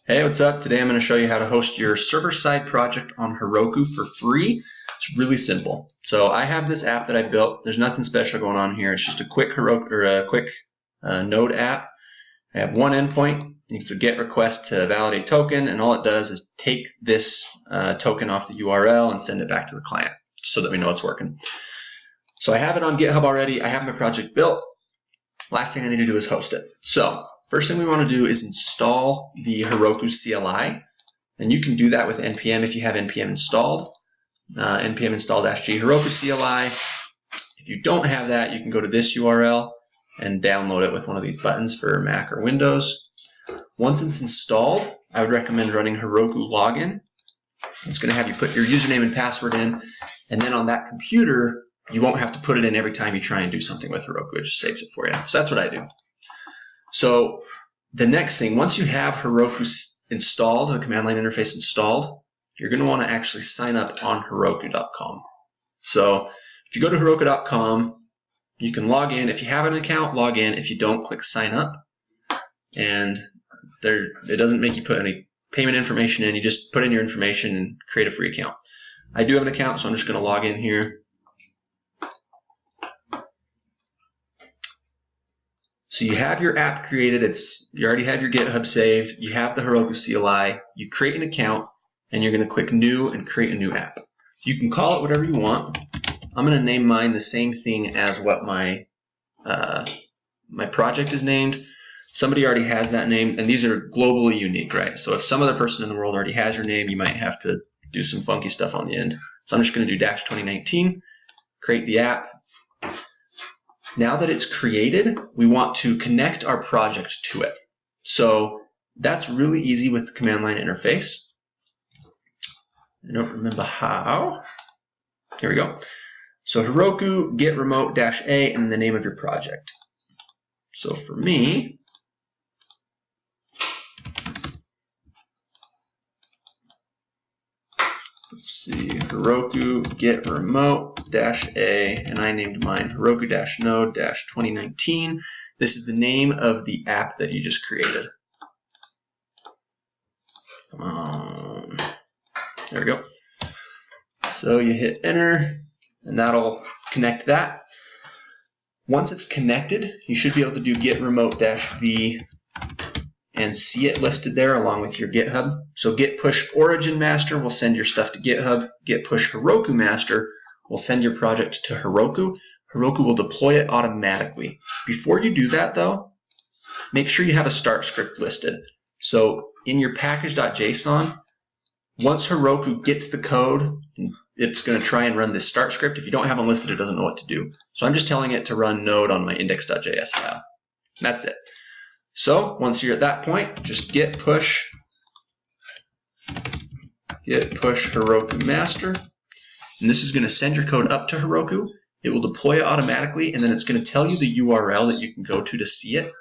Hey, what's up? Today I'm going to show you how to host your server-side project on Heroku for free. It's really simple. So I have this app that I built. There's nothing special going on here. It's just a quick Heroku or a quick Node app. I have one endpoint. It's a GET request to validate token, and all it does is take this token off the URL and send it back to the client so that we know it's working. So I have it on GitHub already. I have my project built. Last thing I need to do is host it. So first thing we want to do is install the Heroku CLI, and you can do that with npm if you have npm installed. Npm install-g Heroku CLI. If you don't have that, you can go to this URL and download it with one of these buttons for Mac or Windows. Once it's installed, I would recommend running Heroku login. It's going to have you put your username and password in, and then on that computer, you won't have to put it in every time you try and do something with Heroku. It just saves it for you. So that's what I do. So the next thing, once you have Heroku installed, the command line interface installed, you're going to want to actually sign up on Heroku.com. So if you go to Heroku.com, you can log in. If you have an account, log in. If you don't, click sign up. And it doesn't make you put any payment information in. You just put in your information and create a free account. I do have an account, so I'm just going to log in here. So you have your app created, you already have your GitHub saved, you have the Heroku CLI, you create an account, and you're going to click New and create a new app. You can call it whatever you want. I'm going to name mine the same thing as what my project is named. Somebody already has that name, and these are globally unique, right? So if some other person in the world already has your name, you might have to do some funky stuff on the end. So I'm just going to do -2019, create the app. Now that it's created, we want to connect our project to it. So that's really easy with the command line interface. I don't remember how. Here we go. So Heroku get remote -a and the name of your project. So for me, let's see, Heroku get remote -a, and I named mine Heroku -node -2019. This is the name of the app that you just created. Come on. There we go. So you hit enter, and that'll connect that. Once it's connected, you should be able to do get remote -v and see it listed there along with your GitHub. So git push origin master will send your stuff to GitHub. Git push Heroku master will send your project to Heroku. Heroku will deploy it automatically. Before you do that though, make sure you have a start script listed. So in your package.json, once Heroku gets the code, it's going to try and run this start script. If you don't have them listed, it doesn't know what to do. So I'm just telling it to run node on my index.js file. That's it. So once you're at that point, just git push Heroku master, and this is going to send your code up to Heroku. It will deploy it automatically, and then it's going to tell you the URL that you can go to see it.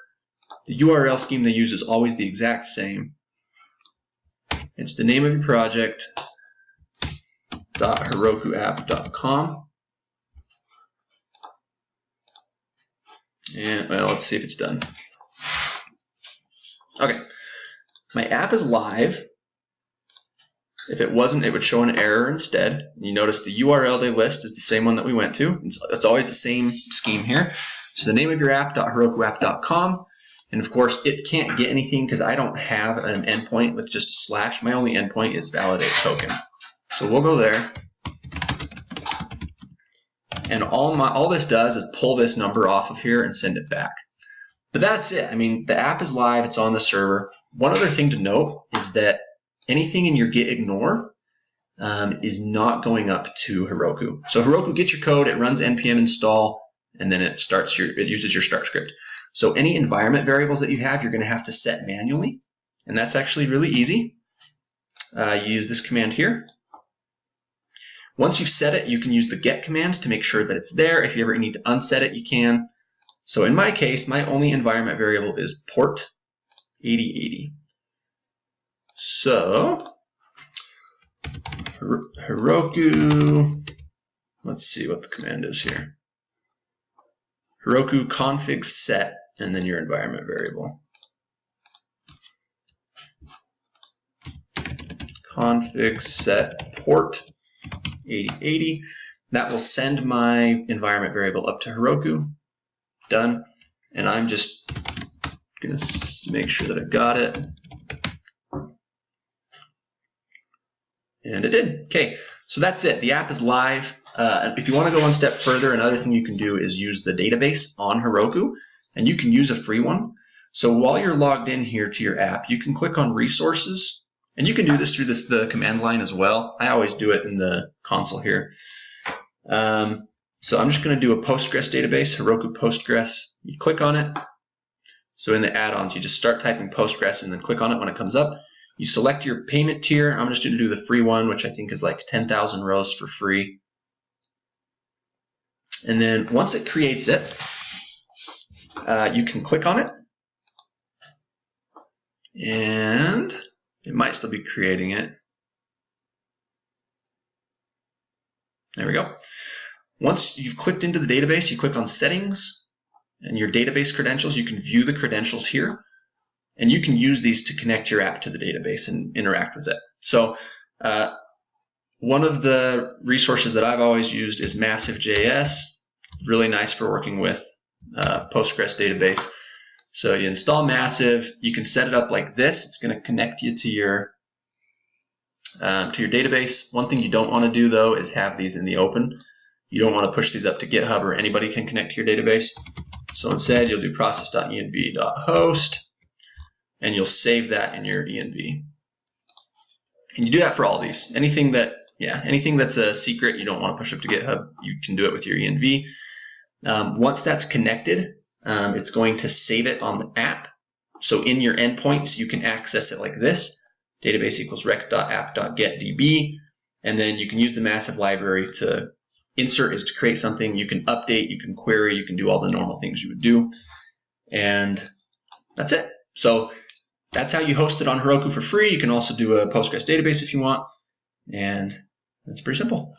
The URL scheme they use is always the exact same. It's the name of your project, .herokuapp.com. And well, let's see if it's done. Okay, my app is live. If it wasn't, it would show an error instead. You notice the URL they list is the same one that we went to. It's always the same scheme here. So the name of your app, .herokuapp.com. And of course, it can't get anything because I don't have an endpoint with just a slash. My only endpoint is validate token. So we'll go there. And all this does is pull this number off of here and send it back. But that's it. I mean, the app is live. It's on the server. One other thing to note is that anything in your git ignore is not going up to Heroku. So Heroku gets your code, it runs npm install, and then it uses your start script. So any environment variables that you have, you're going to have to set manually, and that's actually really easy. You use this command here. Once you've set it, you can use the get command to make sure that it's there. If you ever need to unset it, you can. So in my case, my only environment variable is port 8080. So Heroku, let's see what the command is here. Heroku config set, and then your environment variable. config set port 8080. That will send my environment variable up to Heroku. Done. And I'm just going to make sure that I got it. And it did. Okay, so that's it. The app is live. If you want to go one step further, another thing you can do is use the database on Heroku, and you can use a free one. So while you're logged in here to your app, you can click on Resources, and you can do this through the command line as well. I always do it in the console here. So I'm just going to do a Postgres database, Heroku Postgres. You click on it. So in the add-ons, you just start typing Postgres and then click on it when it comes up. You select your payment tier. I'm just going to do the free one, which I think is like 10,000 rows for free. And then once it creates it, you can click on it. And it might still be creating it. There we go. Once you've clicked into the database, you click on Settings and your database credentials. You can view the credentials here, and you can use these to connect your app to the database and interact with it. So one of the resources that I've always used is Massive.js. Really nice for working with Postgres database. So you install Massive. You can set it up like this. It's going to connect you to your database. One thing you don't want to do though is have these in the open. You don't want to push these up to GitHub or anybody can connect to your database. So instead, you'll do process.env.host, and you'll save that in your env. And you do that for all these. Anything that's a secret you don't want to push up to GitHub, you can do it with your env. Once that's connected, it's going to save it on the app. So in your endpoints, you can access it like this: database equals rec.app.getDB, and then you can use the Massive library to insert is to create something. You can update, you can query, you can do all the normal things you would do. And that's it. So that's how you host it on Heroku for free. You can also do a Postgres database if you want. And that's pretty simple.